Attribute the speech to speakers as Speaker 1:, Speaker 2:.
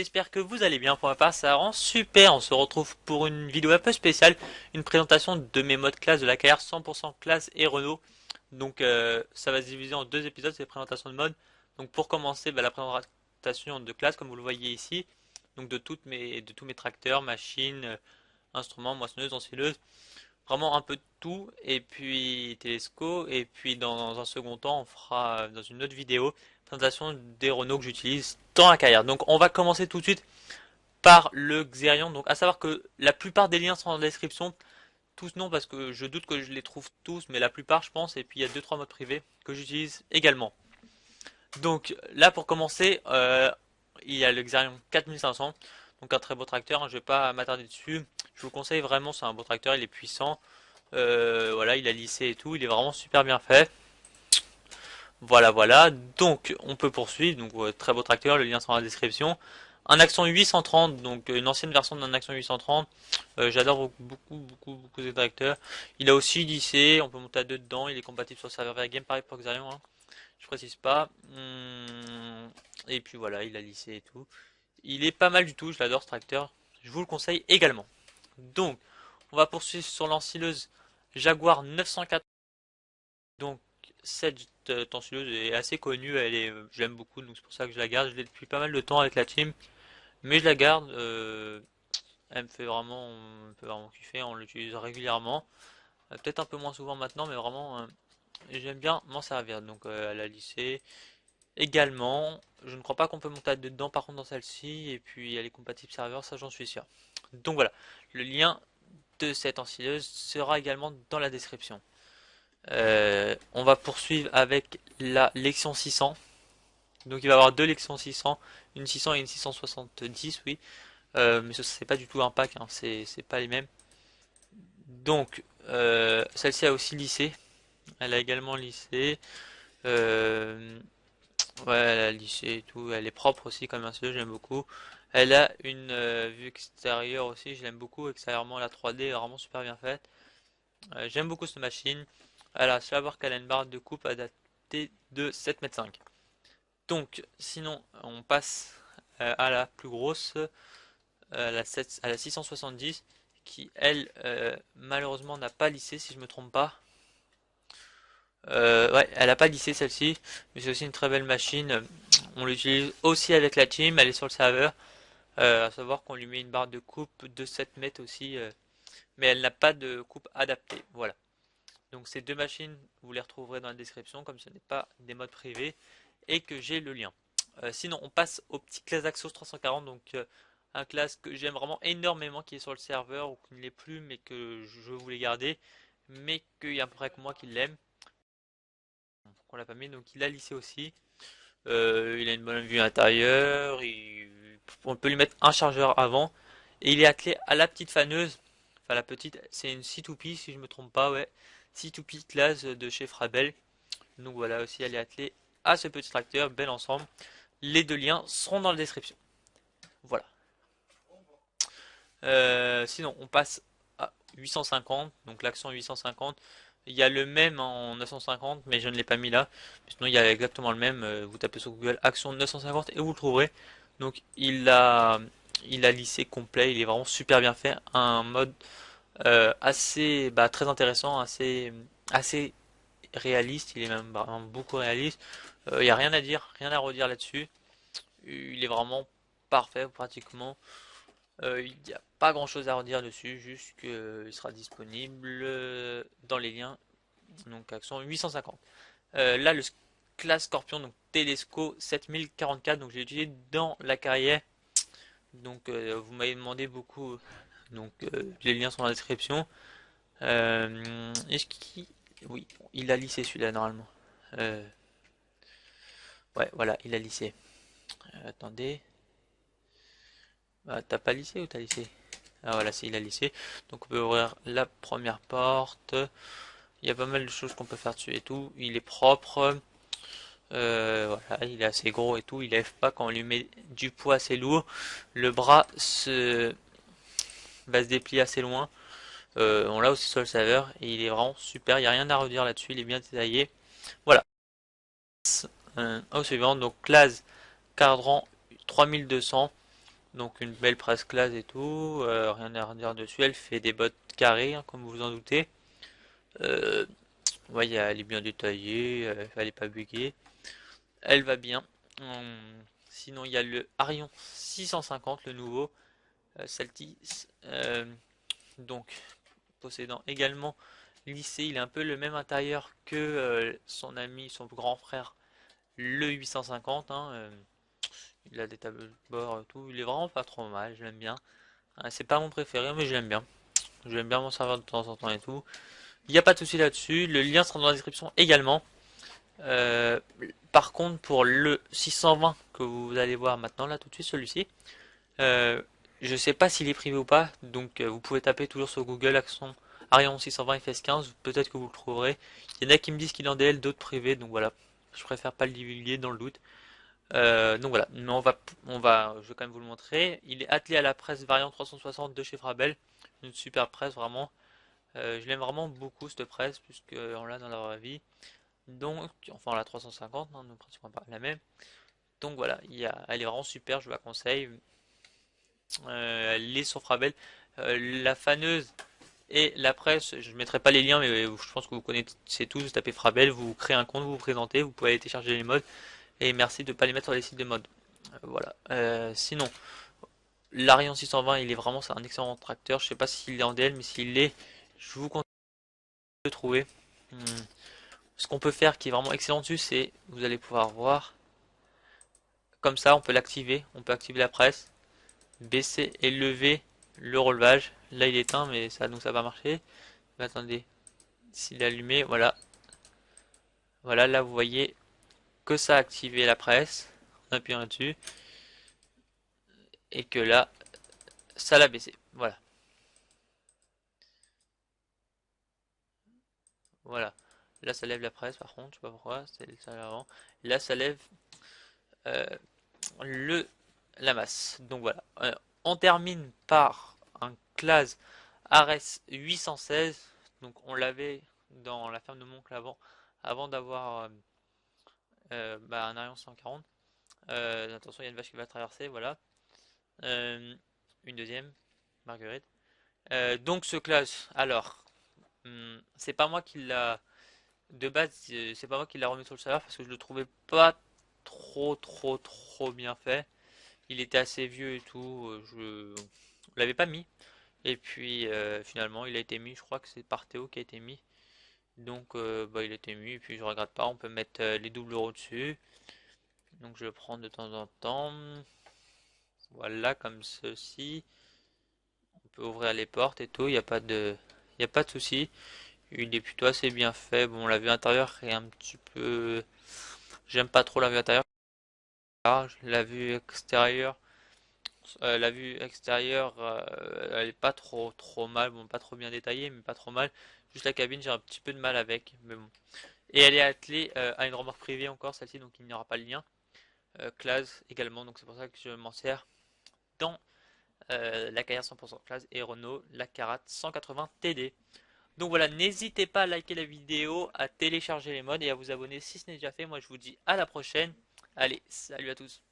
Speaker 1: j'espère que vous allez bien. Pour ma part, ça rend super. On se retrouve pour une vidéo un peu spéciale, une présentation de mes modes classe de la carrière 100% classe et Renault. Donc ça va se diviser en deux épisodes, ces présentations de mode. Donc pour commencer, la présentation de classe, comme vous le voyez ici, donc de tous mes tracteurs, machines, instruments, moissonneuses, ensileuses, vraiment un peu de tout, et puis Telesco, et puis dans un second temps, on fera dans une autre vidéo, présentation des Renault que j'utilise dans la carrière. Donc on va commencer tout de suite par le Xerion, donc à savoir que la plupart des liens sont dans la description, tous non parce que je doute que je les trouve tous, mais la plupart je pense, et puis il y a deux trois modes privés que j'utilise également. Donc là pour commencer, il y a le Xerion 4500, donc un très beau tracteur, hein, je vais pas m'attarder dessus, je vous le conseille vraiment, c'est un beau tracteur, il est puissant. Voilà, il a lissé et tout, il est vraiment super bien fait. Voilà, voilà. Donc, on peut poursuivre. Donc, très beau tracteur, le lien sera dans la description. Un Action 830, donc une ancienne version d'un Action 830. J'adore beaucoup ces tracteurs. Il a aussi lissé, on peut monter à deux dedans. Il est compatible sur le serveur Vergame, pareil pour Xarion, hein. Je précise pas. Et puis voilà, il a lissé et tout. Il est pas mal du tout, je l'adore ce tracteur. Je vous le conseille également. Donc, on va poursuivre sur l'ensileuse Jaguar 904. Donc cette tensileuse est assez connue, j'aime beaucoup, donc c'est pour ça que je la garde. Je l'ai depuis pas mal de temps avec la team, mais je la garde. Elle me fait vraiment kiffer. On l'utilise régulièrement, peut-être un peu moins souvent maintenant, mais vraiment j'aime bien m'en servir. Donc elle a lissé également. Je ne crois pas qu'on peut monter dedans par contre dans celle-ci, et puis elle est compatible serveur, ça j'en suis sûr. Donc voilà, le lien de cette ensileuse sera également dans la description. On va poursuivre avec la Lexion 600. Donc il va y avoir deux Lexion 600, une 600 et une 670, oui. Mais ce c'est pas du tout un pack, hein, c'est pas les mêmes. Donc celle-ci a aussi lissé. Elle a également lissé. Euh, ouais, elle a lissé et tout. Elle est propre aussi comme un seul, j'aime beaucoup. Elle a une vue extérieure aussi, je l'aime beaucoup. Extérieurement, la 3D est vraiment super bien faite. J'aime beaucoup cette machine. Alors, savoir qu'elle a une barre de coupe adaptée de 7,5 m. Donc, sinon, on passe à la plus grosse, à la 670, qui, elle, malheureusement, n'a pas lissé, si je me trompe pas. Ouais, elle n'a pas lissé celle-ci, mais c'est aussi une très belle machine. On l'utilise aussi avec la team, elle est sur le serveur. À savoir qu'on lui met une barre de coupe de 7 m aussi, mais elle n'a pas de coupe adaptée. Voilà. Donc ces deux machines, vous les retrouverez dans la description, comme ce n'est pas des modes privés, et que j'ai le lien. Sinon, on passe au petit class Axios 340, donc un class que j'aime vraiment énormément, qui est sur le serveur, ou qui ne l'est plus, mais que je voulais garder, mais qu'il y a à peu près que moi qui l'aime. On l'a pas mis, donc il a lissé aussi. Il a une bonne vue intérieure, on peut lui mettre un chargeur avant, et il est attelé à la petite faneuse. Enfin la petite, c'est une C2P si je me trompe pas, ouais. C2P classe de chez Frabel. Donc voilà aussi, elle est attelée à ce petit tracteur, bel ensemble. Les deux liens seront dans la description. Voilà. Sinon, on passe à 850, donc l'accent 850. Il y a le même en 950, mais je ne l'ai pas mis là. Sinon, il y a exactement le même. Vous tapez sur Google Action 950 et vous le trouverez. Donc, il a lissé complet. Il est vraiment super bien fait. Un mode assez, très intéressant, assez réaliste. Il est même vraiment beaucoup réaliste. Il n'y a rien à dire, rien à redire là-dessus. Il est vraiment parfait pratiquement. Il n'y a pas grand chose à redire dessus, juste qu'il sera disponible dans les liens, donc action 850. Là, le classe Scorpion, donc Telesco 7044, donc j'ai utilisé dans la carrière. Donc vous m'avez demandé beaucoup, donc les liens sont dans la description. Est-ce qu'il... Oui, il a lissé celui-là normalement. Euh, ouais, voilà, il a lissé. Attendez. T'as pas lissé ou t'as lissé? Ah voilà, c'est il a lissé. Donc on peut ouvrir la première porte. Il y a pas mal de choses qu'on peut faire dessus et tout. Il est propre. Voilà, il est assez gros et tout. Il lève pas quand on lui met du poids assez lourd. Le bras va se déplier assez loin. On l'a aussi sur le saveur et il est vraiment super. Il n'y a rien à redire là-dessus. Il est bien détaillé. Voilà. Au suivant, donc classe cadran 3200. Donc une belle presse classe et tout, rien à redire dessus. Elle fait des bottes carrées, hein, comme vous vous en doutez. Euh, ouais, elle est bien détaillée, elle est pas buggée. Elle va bien. Sinon, il y a le Arion 650, le nouveau Saltis. Donc, possédant également lissé, il a un peu le même intérieur que son ami, son grand frère, le 850. Hein, il a des tableaux de bord et tout. Il est vraiment pas trop mal, je l'aime bien. C'est pas mon préféré, mais je l'aime bien. Je l'aime bien m'en servir de temps en temps et tout. Il n'y a pas de souci là-dessus. Le lien sera dans la description également. Euh, Par contre, pour le 620 que vous allez voir maintenant, là tout de suite, celui-ci, euh, je sais pas s'il est privé ou pas, donc vous pouvez taper toujours sur Google Axon Arion 620 FS15, peut-être que vous le trouverez. Il y en a qui me disent qu'il est en DL, d'autres privés, donc voilà. Je préfère pas le divulguer dans le doute. Donc voilà, mais je vais quand même vous le montrer. Il est attelé à la presse variant 360 de chez Frabel, une super presse vraiment. Je l'aime vraiment beaucoup cette presse, puisque on l'a dans la vraie vie. Donc, enfin la 350, non, nous pratiquement pas la même. Donc voilà, elle est vraiment super, je vous la conseille. Elle est sur Frabel. La faneuse et la presse, je ne mettrai pas les liens, mais je pense que vous connaissez tous. Vous tapez Frabel, vous créez un compte, vous vous présentez, vous pouvez aller télécharger les modes. Et merci de ne pas les mettre sur les sites de mode. Voilà. Sinon, l'Arion 620, il est vraiment, c'est un excellent tracteur. Je sais pas s'il est en DL, mais s'il l'est, je vous conseille de le trouver. Hmm. Ce qu'on peut faire qui est vraiment excellent dessus, c'est, vous allez pouvoir voir, comme ça, on peut l'activer. On peut activer la presse, baisser et lever le relevage. Là, il est éteint, mais ça, donc ça va marcher. Mais attendez, s'il est allumé, voilà. Voilà, là, vous voyez que ça a activé la presse. En appuyant là-dessus. Et que là, ça l'a baissé. Voilà. Voilà. Là, ça lève la presse, par contre, je sais pas pourquoi, c'est ça avant. Là, ça lève euh, le la masse. Donc voilà. On termine par un classe Ares 816. Donc on l'avait dans la ferme de Moncler avant d'avoir un Arion 140. Attention, il y a une vache qui va traverser, voilà. Euh, une deuxième, Marguerite. Donc ce classe, alors, c'est pas moi qui l'a de base, c'est pas moi qui l'a remis sur le serveur parce que je le trouvais pas trop bien fait. Il était assez vieux et tout, je l'avais pas mis. Et puis finalement il a été mis, je crois que c'est par Théo qui a été mis. Donc il a été mis et puis je regrette pas, on peut mettre les doubles euros dessus. Donc je le prends de temps en temps. Voilà comme ceci. On peut ouvrir les portes et tout, il y a pas de souci. Il est plutôt assez bien fait. Bon, la vue intérieure est un petit peu. J'aime pas trop la vue intérieure. La vue extérieure, elle est pas trop mal. Bon, pas trop bien détaillée, mais pas trop mal. Juste la cabine, j'ai un petit peu de mal avec, mais bon. Et elle est attelée à une remorque privée encore, celle-ci, donc il n'y aura pas le lien. Classe également, donc c'est pour ça que je m'en sers dans la carrière 100% classe et Renault, la Karat 180 TD. Donc voilà, n'hésitez pas à liker la vidéo, à télécharger les mods et à vous abonner si ce n'est déjà fait. Moi je vous dis à la prochaine. Allez, salut à tous.